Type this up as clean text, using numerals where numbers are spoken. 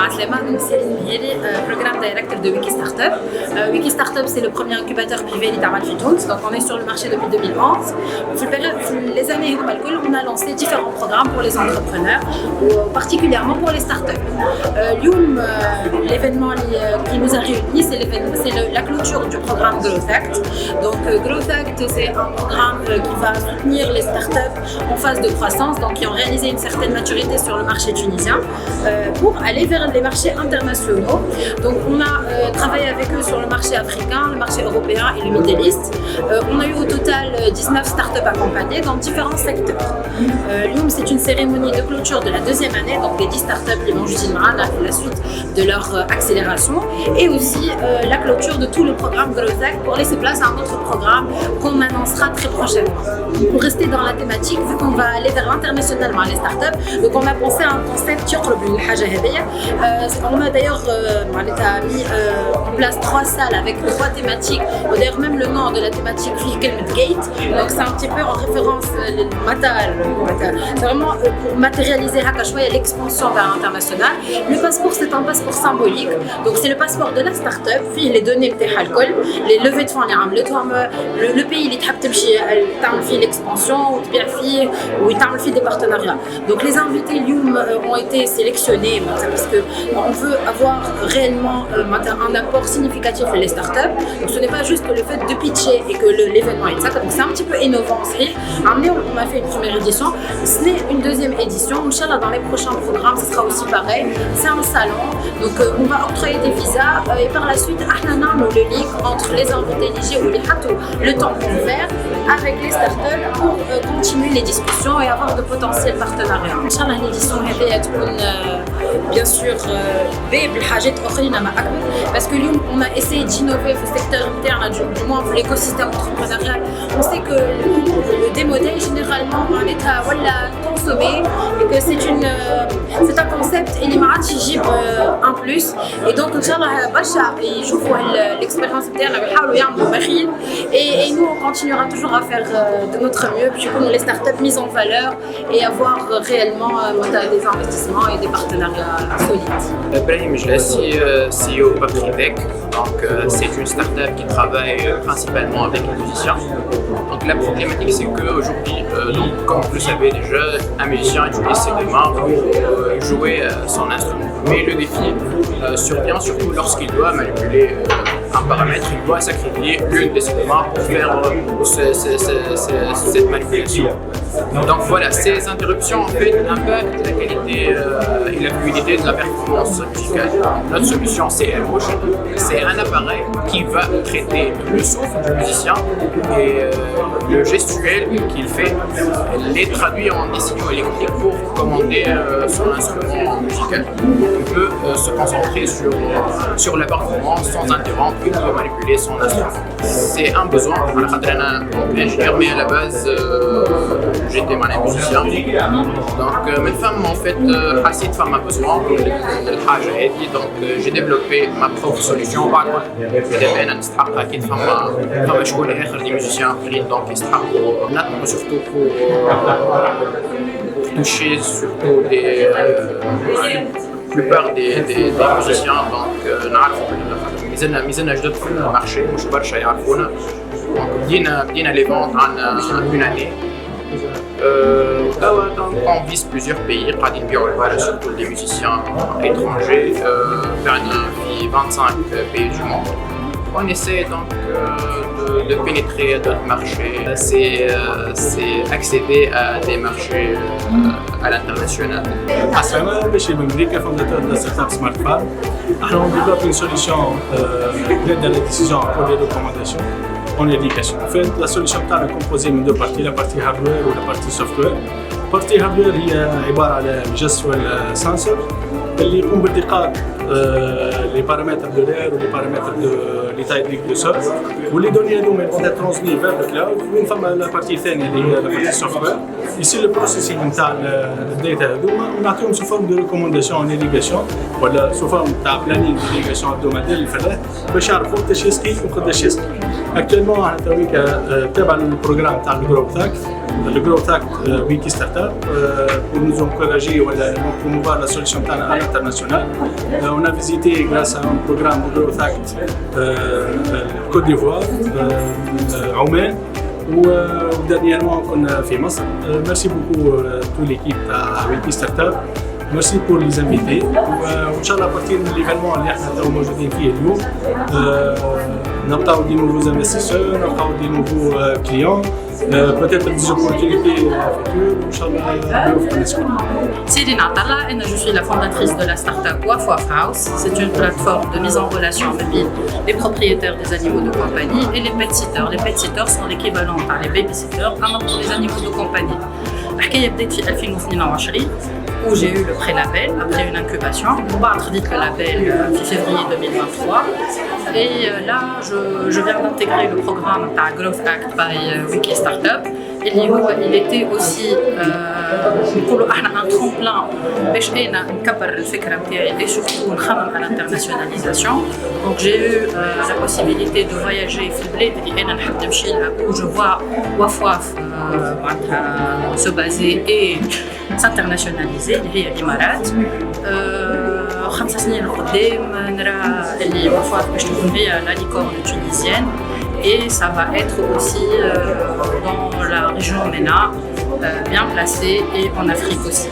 Donc, c'est le programme directeur de Wiki Startup. Wiki Startup, c'est le premier incubateur privé d'Itamal Fitouns. Donc, on est sur le marché depuis 2011. Les années on a lancé différents programmes pour les entrepreneurs, particulièrement pour les startups. L'événement qui nous a réunis, c'est la clôture du programme Growth Act. Donc, Growth Act, c'est un programme qui va soutenir les startups en phase de croissance, donc qui ont réalisé une certaine maturité sur le marché tunisien, pour aller vers les marchés internationaux. Donc, on a travaillé avec eux sur le marché africain, le marché européen et le Middle East. On a eu au total 19 startups accompagnées dans différents secteurs. C'est une cérémonie de clôture de la deuxième année, donc les 10 startups qui vont juste la suite de leur accélération, et aussi la clôture de tout le programme Growth Act pour laisser place à un autre programme qu'on annoncera très prochainement. Pour rester dans la thématique, vu qu'on va aller vers l'international les startups, donc on a pensé à un concept on a d'ailleurs mis en place 3 salles avec 3 thématiques. D'ailleurs même le nom de la thématique Gate, donc c'est un petit peu en référence c'est vraiment pour matérialiser l'expansion vers l'international. Le passeport, c'est un passeport symbolique, donc c'est le passeport de la startup, les données les levées de fonds, le pays qui fait l'expansion ou des partenariats. Donc les invités ont été sélectionnés parce qu'on veut avoir réellement un apport significatif pour les startups. Donc ce n'est pas juste le fait de pitcher et que l'événement est ça. Donc c'est un petit peu innovant. On a fait une première édition, ce n'est une deuxième édition. Inch'Allah, dans les prochains programmes, ce sera aussi pareil. C'est un salon, donc on va octroyer des visas et par la suite, on a le lien entre les invités éligibles ou le temps qu'on faire avec les startups pour continuer les discussions et avoir de potentiels partenariats. Inch'Allah, l'édition bien sûr parce que nous, on a essayé d'innover au secteur interne, du moins pour l'écosystème entrepreneurial. On sait que le démodèle généralement en état consommé et que c'est un concept qui un plus, et donc Inch'Allah ils jouent l'expérience interne et nous on continuera toujours à faire de notre mieux pour les startups mises en valeur et avoir réellement des investissements et des partenariats solides. Brahim Jlassi, CEO Patridec. Donc c'est une startup qui travaille principalement avec les musiciens. Donc la problématique, c'est qu'aujourd'hui, comme vous le savez déjà, un musicien utilise ses deux mains pour jouer son instrument. Mais le défi survient surtout lorsqu'il doit manipuler un paramètre, il doit sacrifier l'une de ses mains pour faire cette manipulation. Donc voilà, ces interruptions en fait impactent la qualité et la fluidité de la performance musicale. Notre solution, c'est Ambush. C'est un appareil qui va traiter le souffle du musicien et le gestuel qu'il fait, les traduire en des signaux électriques pour commander son instrument musical. On peut se concentrer sur la performance sans interrompre et pour manipuler son instrument. C'est un besoin. Ingénieur, mais à la base, j'étais musicien. Donc, mes femmes, en fait, assez de femmes a besoin de donc j'ai développé ma propre solution. Des musiciens donc surtout pour toucher surtout la plupart des musiciens. Donc ميزاننا جدد في المارشي مش برشا يعرفونا. بدينا les ventes en une année. On vise plusieurs pays, surtout des musiciens étrangers, vers 25 pays du monde. On essaie donc de pénétrer d'autres marchés, c'est accéder à des marchés à l'international. Asama, je suis fondateur de la startup Smart Farm. On développe une solution d'aide à la décision pour les recommandations en éducation. En fait, la solution est composée de deux parties, la partie hardware ou la partie software. La partie hardware est عبارة على جسوة sensor اللي يقوم بالتقاط les paramètres de l'air ou les paramètres de l'état hydrique du sol. واللي données هذوما vont être transmis vers le cloud. وين فما la partie ثانية اللي هي la partie software. يصير le processing نتاع الداتا هذوما ونعطيهم sous forme de recommandation en irrigation ولا sous forme نتاع planning d'irrigation hebdomadaire للفلاح باش يعرفوا قداش يسقي وقداش يسقي. Actuellement, on a le programme de Growth Act, le Growth Act Wiki Startup, pour nous encourager à promouvoir la solution à l'international. On a visité, grâce à un programme de Growth Act, Côte d'Ivoire, Oman, ou dernièrement on a fait Masr. Merci beaucoup à toute l'équipe à Wiki Startup. Merci pour les invités. Inch'Allah, à partir de l'événement اللي احنا تو موجودين فيه اليوم نلقاو des nouveaux investisseurs, نلقاو des nouveaux clients, peut-être des opportunités futures. Inch'Allah, بيوفقنا الناس. Céline Atalla, et je suis la fondatrice de la start-up Waf Waf House. C'est une plateforme de mise en relation avec les propriétaires des animaux de compagnie et les pet-sitters. Les pet-sitters sont l'équivalent par les baby-sitters pour les animaux de compagnie. الحكاية بدات في 2022 où j'ai eu le pré-label après une incubation. On dit le label en février 2023. Et là, je viens d'intégrer le programme par Growth Act by Wiki Startup. Il était aussi un tremplin باش انا نكبر الفكره نتاعي et surtout نخمم على l'internationalisation. Donc j'ai eu la possibilité de voyager في البلاد اللي انا نحب نمشي لها où je vois Waf Waf se baser et s'internationaliser اللي هي الامارات. 5 سنين لقدام نرى اللي Waf Waf باش تكون هي لا licorne tunisienne. Et ça va être aussi dans la région MENA, bien placée, et en Afrique aussi.